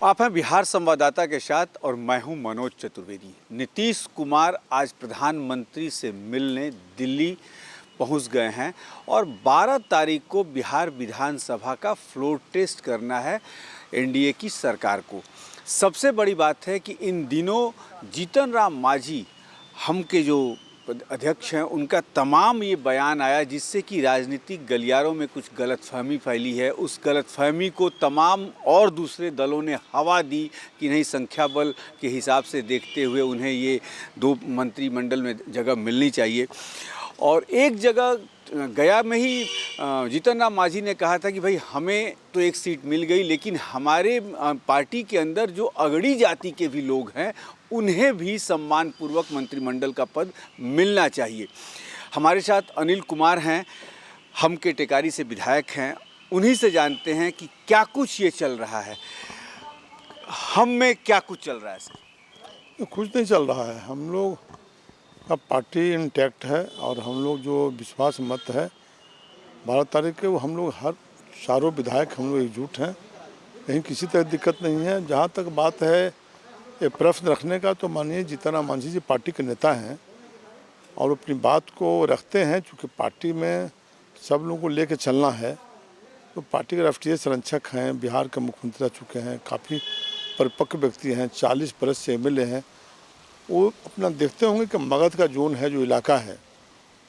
आप हैं बिहार संवाददाता के साथ और मैं हूं मनोज चतुर्वेदी। नीतीश कुमार आज प्रधानमंत्री से मिलने दिल्ली पहुंच गए हैं और 12 तारीख को बिहार विधानसभा का फ्लोर टेस्ट करना है एनडीए की सरकार को। सबसे बड़ी बात है कि इन दिनों जीतन राम मांझी हम के जो अध्यक्ष हैं उनका तमाम ये बयान आया जिससे कि राजनीतिक गलियारों में कुछ गलतफहमी फैली है। उस गलतफहमी को तमाम और दूसरे दलों ने हवा दी कि नहीं, संख्या बल के हिसाब से देखते हुए उन्हें ये 2 मंत्रिमंडल में जगह मिलनी चाहिए। और एक जगह गया में ही जीतन राम मांझी ने कहा था कि भाई हमें तो एक सीट मिल गई, लेकिन हमारे पार्टी के अंदर जो अगड़ी जाति के भी लोग हैं उन्हें भी सम्मानपूर्वक मंत्रिमंडल का पद मिलना चाहिए। हमारे साथ अनिल कुमार हैं, हम के टेकारी से विधायक हैं, उन्हीं से जानते हैं कि क्या कुछ ये चल रहा है। हम में क्या कुछ चल रहा है सर? कुछ नहीं चल रहा है। हम लोग का पार्टी इंटैक्ट है और हम लोग जो विश्वास मत है 12 तारीख के, वो हम लोग हर चारों विधायक हम लोग एकजुट हैं, कहीं किसी तरह दिक्कत नहीं है। जहाँ तक बात है ये प्रश्न रखने का, तो माननीय जीतन राम मांझी जी पार्टी के नेता हैं और अपनी बात को रखते हैं। चूँकि पार्टी में सब लोगों को लेकर चलना है, तो पार्टी के राष्ट्रीय संरक्षक हैं, बिहार के मुख्यमंत्री रह चुके हैं, काफ़ी परिपक्व व्यक्ति हैं, 40 बरस से एमएलए हैं। वो अपना देखते होंगे कि मगध का जोन है, जो इलाका है,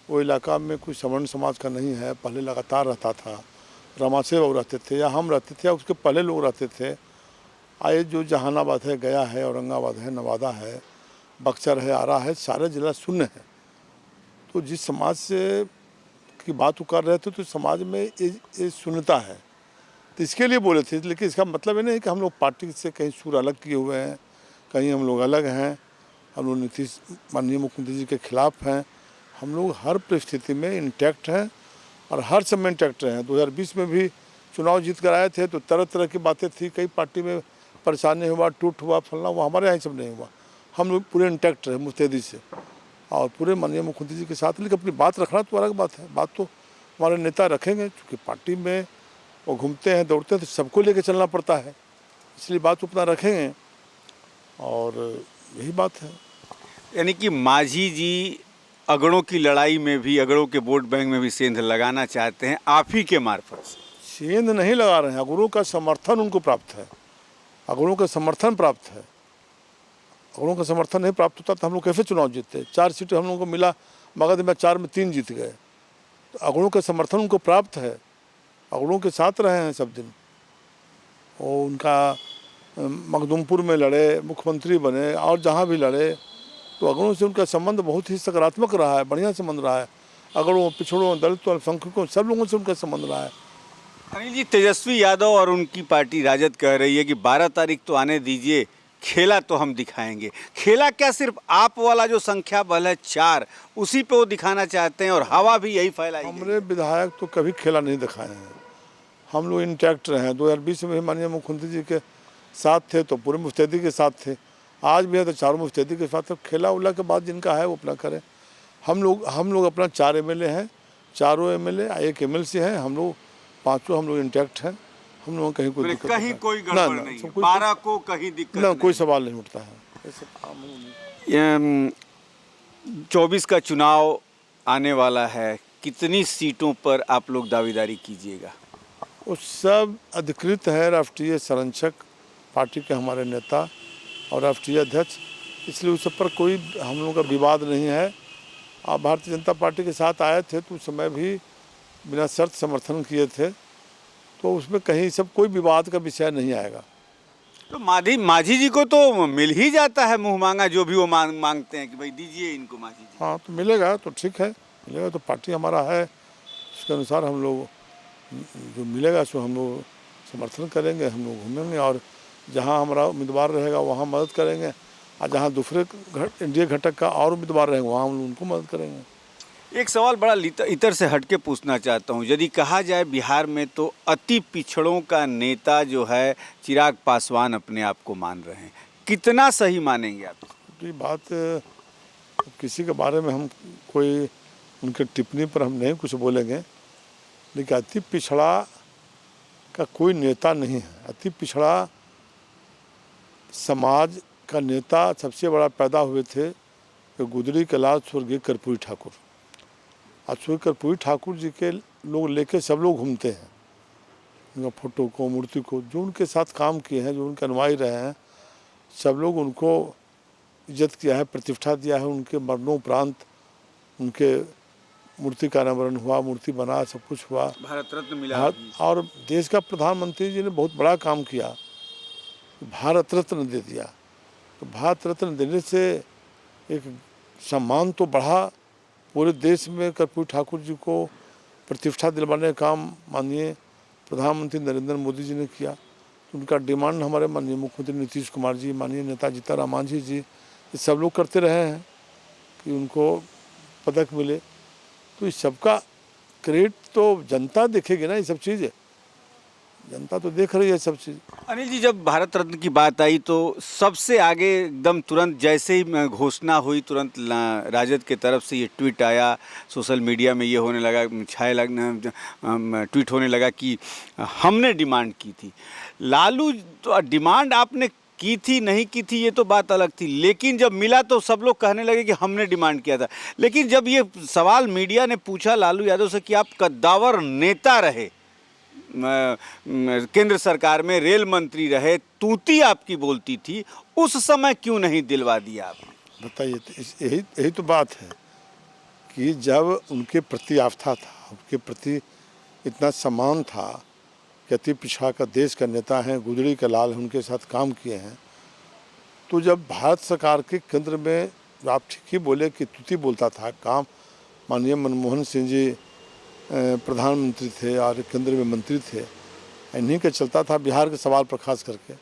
वो इलाका में कोई सवर्ण समाज का नहीं है। पहले लगातार रहता था, रमाशय बाबू रहते थे या हम रहते थे या उसके पहले लोग रहते थे। आए जो जहानाबाद है, गया है, औरंगाबाद है, नवादा है, बक्सर है, आरा है, सारे जिला शून्य है। तो जिस समाज से की बात कर रहे थे तो समाज में ये शून्यता है, तो इसके लिए बोले थे। लेकिन इसका मतलब ये नहीं कि हम लोग पार्टी से कहीं सुर अलग किए हुए हैं, कहीं हम लोग अलग हैं, हम लोग नीतीश माननीय मुख्यमंत्री जी के खिलाफ हैं। हम लोग हर परिस्थिति में इंटैक्ट हैं और हर समय इंटैक्ट रहे हैं। 2020 में भी चुनाव जीत कर आए थे तो तरह तरह की बातें थी, कई पार्टी में परेशानी हुआ, टूट हुआ, फलना हुआ, हमारे यहाँ सब नहीं हुआ। हम लोग पूरे इंटैक्ट रहे मुस्तैदी से और पूरे माननीय मुख्यमंत्री जी के साथ। लेकिन अपनी बात रखना तो अलग बात है, बात तो हमारे नेता रखेंगे। क्योंकि पार्टी में वो घूमते हैं, दौड़ते हैं, तो सबको लेकर चलना पड़ता है, इसलिए बात अपना रखेंगे और यही बात है। यानी कि मांझी जी अगड़ों की लड़ाई में भी, अगड़ों के वोट बैंक में भी सेंध लगाना चाहते हैं आप ही के मार्फत से। सेंध नहीं लगा रहे हैं, अगड़ों का समर्थन उनको प्राप्त है, अगड़ों का समर्थन प्राप्त है। अगड़ों का समर्थन नहीं प्राप्त होता तो हम लोग कैसे चुनाव जीतते? 4 सीटें हम लोगों को मिला, मगध में 4 में 3 जीत गए। तो अगड़ों का समर्थन उनको प्राप्त है, अगड़ों के साथ रहे हैं सब दिन। वो उनका मखदूमपुर में लड़े, मुख्यमंत्री बने और जहाँ भी लड़े, तो अगड़ों से उनका संबंध बहुत ही सकारात्मक रहा है, बढ़िया संबंध रहा है। अगड़ों, पिछड़ों, दलितों, अल्पसंख्यकों, सब लोगों से उनका संबंध रहा है। अनिल जी, तेजस्वी यादव और उनकी पार्टी राजद कह रही है कि 12 तारीख तो आने दीजिए, खेला तो हम दिखाएंगे। खेला क्या, सिर्फ आप वाला जो संख्या बल है 4, उसी पे वो दिखाना चाहते हैं और हवा भी यही फैलाएगी। हमारे विधायक तो कभी खेला नहीं दिखाए हैं, हम लोग इंटैक्ट रहे हैं। 2020 में माननीय मुख्यमंत्री जी के साथ थे तो पूरे मुस्तैदी के साथ थे, आज भी है तो चारों मुस्तैदी के साथ। तो खेला उला के बाद जिनका है वो अपना करें। हम लोग अपना 4 एमएलए हैं, चारों एमएलए, 1 एमएलसी हैं, हम लोग 5 हम लोग इंटैक्ट हैं। हम लोग कहीं कोई दिक्कत कहीं कोई गड़बड़ नहीं है, 12 को कहीं दिक्कत ना, कोई सवाल नहीं उठता है। 24 का चुनाव आने वाला है, कितनी सीटों पर आप लोग दावेदारी कीजिएगा? वो सब अधिकृत है, राष्ट्रीय संरक्षक पार्टी के हमारे नेता और राष्ट्रीय अध्यक्ष, इसलिए उस पर कोई हम लोगों का विवाद नहीं है। आप भारतीय जनता पार्टी के साथ आए थे तो उस समय भी बिना शर्त समर्थन किए थे, तो उसमें कहीं सब कोई विवाद का विषय नहीं आएगा। तो मांझी जी को तो मिल ही जाता है मुँह मांगा, जो भी वो मांगते हैं कि भाई दीजिए इनको मांझी जी। हाँ, तो मिलेगा तो ठीक है, मिलेगा तो पार्टी हमारा है, उसके अनुसार हम लोग जो मिलेगा सो हम लोग समर्थन करेंगे, हम लोग घूमेंगे और जहाँ हमारा उम्मीदवार रहेगा वहाँ मदद करेंगे, और जहाँ दूसरे एनडीए घटक का और उम्मीदवार रहेंगे वहाँ हम उनको मदद करेंगे। एक सवाल बड़ा इतर से हटके पूछना चाहता हूँ। यदि कहा जाए बिहार में तो अति पिछड़ों का नेता जो है चिराग पासवान अपने आप को मान रहे हैं, कितना सही मानेंगे आप? ये बात किसी के बारे में हम कोई उनके टिप्पणी पर हम नहीं कुछ बोलेंगे, लेकिन अति पिछड़ा का कोई नेता नहीं है। अति पिछड़ा समाज का नेता सबसे बड़ा पैदा हुए थे कि गुदड़ी के लाल स्वर्गीय कर्पूरी ठाकुर। आज स्वर्गीय कर्पूरी ठाकुर जी के लोग लेके सब लोग घूमते हैं, उनका फोटो को, मूर्ति को। जो उनके साथ काम किए हैं, जो उनके अनुयायी रहे हैं, सब लोग उनको इज्जत किया है, प्रतिष्ठा दिया है। उनके मरणोपरांत उनके मूर्ति का अनावरण हुआ, मूर्ति बना, सब कुछ हुआ। भारत रत्न मिला। और देश का प्रधानमंत्री जी ने बहुत बड़ा काम किया, भारत रत्न दे दिया। तो भारत रत्न देने से एक सम्मान तो बढ़ा पूरे देश में। कर्पूरी ठाकुर जी को प्रतिष्ठा दिलवाने का काम माननीय प्रधानमंत्री नरेंद्र मोदी जी ने किया। तो उनका डिमांड हमारे माननीय मुख्यमंत्री नीतीश कुमार जी, माननीय नेता जीतनराम मांझी जी, ये सब लोग करते रहे हैं कि उनको पदक मिले। तो इस सबका क्रेडिट तो जनता देखेगी ना, ये सब चीज़ें जनता तो देख रही है सब चीज़। अनिल जी, जब भारत रत्न की बात आई तो सबसे आगे एकदम तुरंत जैसे ही घोषणा हुई, तुरंत राजद के तरफ से ये ट्वीट आया, सोशल मीडिया में ये होने लगा, ट्वीट होने लगा कि हमने डिमांड की थी। लालू तो डिमांड आपने की थी नहीं की थी ये तो बात अलग थी, लेकिन जब मिला तो सब लोग कहने लगे कि हमने डिमांड किया था। लेकिन जब ये सवाल मीडिया ने पूछा लालू यादव से कि आप कद्दावर नेता रहे, केंद्र सरकार में रेल मंत्री रहे, तूती आपकी बोलती थी, उस समय क्यों नहीं दिलवा दिया आपने? बताइए। तो यही तो बात है कि जब उनके प्रति आस्था था, उनके प्रति इतना सम्मान था कि अति पिछड़ा का देश का नेता हैं, गुदड़ी के लाल हैं, उनके साथ काम किए हैं। तो जब भारत सरकार के केंद्र में, आप ठीक ही बोले कि तूती बोलता था काम, माननीय मनमोहन सिंह जी प्रधानमंत्री थे और केंद्र में मंत्री थे, इन्हीं का चलता था बिहार के सवाल पर खास करके।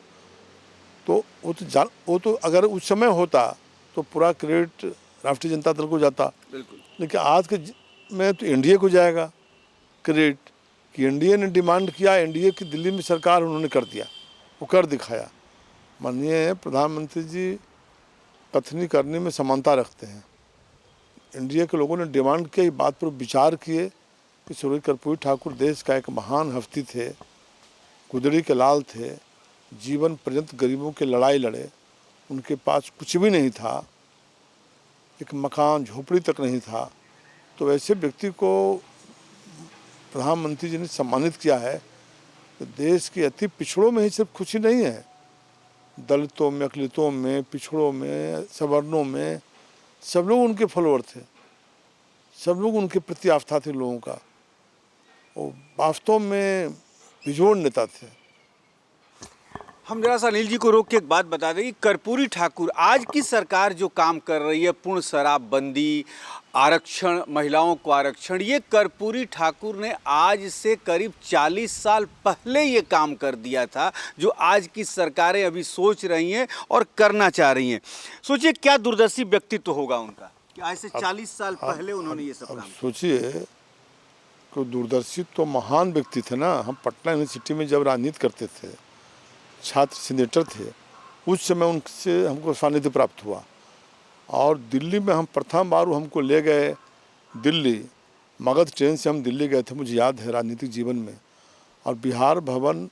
तो वो तो अगर उस समय होता तो पूरा क्रेडिट राष्ट्रीय जनता दल को जाता। बिल्कुल। लेकिन आज के में तो एनडीए को जाएगा क्रेडिट कि एनडीए ने डिमांड किया, एनडीए की दिल्ली में सरकार उन्होंने कर दिया, वो कर दिखाया। माननीय प्रधानमंत्री जी कथनी करने में समानता रखते हैं। एनडीए के लोगों ने डिमांड किया, बात पर विचार किए कि स्वर्गीय कर्पूरी ठाकुर देश का एक महान हस्ती थे, गुदड़ी के लाल थे, जीवन पर्यंत गरीबों की लड़ाई लड़े, उनके पास कुछ भी नहीं था, एक मकान झोपड़ी तक नहीं था। तो ऐसे व्यक्ति को प्रधानमंत्री जी ने सम्मानित किया है। तो देश के अति पिछड़ों में ही सिर्फ खुशी नहीं है, दलितों में, अकलितों में, पिछड़ों में, सवर्णों में, सब लोग उनके फॉलोअर थे, सब लोग उनके प्रति आस्था थे लोगों का। वो वास्तव में बेजोड़ नेता थे। हम जरा सा अनिल जी को रोक के एक बात बता दें कि कर्पूरी ठाकुर, आज की सरकार जो काम कर रही है, पूर्ण शराबबंदी, आरक्षण, महिलाओं को आरक्षण, ये कर्पूरी ठाकुर ने आज से करीब 40 साल पहले ये काम कर दिया था, जो आज की सरकारें अभी सोच रही हैं और करना चाह रही हैं। सोचिए क्या दूरदर्शी व्यक्तित्व होगा उनका कि आज से 40 साल पहले उन्होंने ये सब काम किया। सोचिए कि दूरदर्शी तो महान व्यक्ति थे ना। हम पटना यूनिवर्सिटी में जब राजनीति करते थे, छात्र सीनेटर थे, उस समय उनसे हमको सानिध्य प्राप्त हुआ। और दिल्ली में हम प्रथम बार हमको ले गए दिल्ली, मगध ट्रेन से हम दिल्ली गए थे, मुझे याद है राजनीतिक जीवन में। और बिहार भवन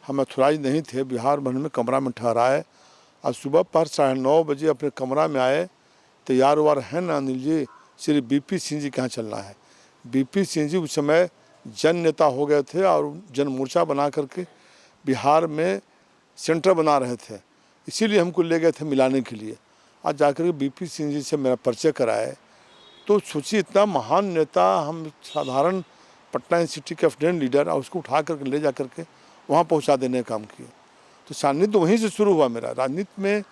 हम अथोराइज नहीं थे, बिहार भवन में कमरा में ठहराए और सुबह पर 9:30 बजे अपने कमरा में आए, तैयार वार है ना अनिल जी, श्री बीपी सिंह जी के यहाँ चलना है। बीपी सिंह जी उस समय जन नेता हो गए थे और जन मोर्चा बना करके बिहार में सेंटर बना रहे थे, इसीलिए हमको ले गए थे मिलाने के लिए। आज जाकर के बीपी सिंह जी से मेरा परिचय कराए। तो सोचिए इतना महान नेता, हम साधारण पटना यूनिवर्सिटी के स्टूडेंट लीडर, और उसको उठा करके ले जा करके वहाँ पहुँचा देने का काम किए। तो सानिध्य वहीं से शुरू हुआ मेरा राजनीति में।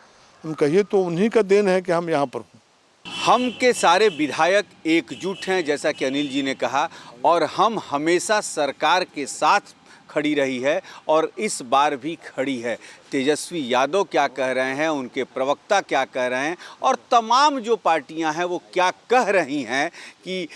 हम कहिए तो उन्हीं का देन है कि हम यहाँ पर हूँ। हम के सारे विधायक एकजुट हैं, जैसा कि अनिल जी ने कहा, और हम हमेशा सरकार के साथ खड़ी रही है और इस बार भी खड़ी है। तेजस्वी यादव क्या कह रहे हैं, उनके प्रवक्ता क्या कह रहे हैं, और तमाम जो पार्टियां हैं वो क्या कह रही हैं कि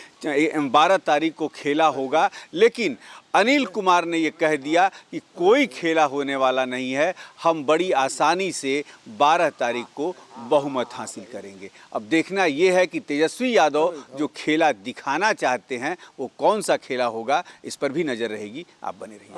12 तारीख को खेला होगा, लेकिन अनिल कुमार ने ये कह दिया कि कोई खेला होने वाला नहीं है, हम बड़ी आसानी से 12 तारीख को बहुमत हासिल करेंगे। अब देखना ये है कि तेजस्वी यादव जो खेला दिखाना चाहते हैं वो कौन सा खेला होगा, इस पर भी नज़र रहेगी। आप बने रहिए।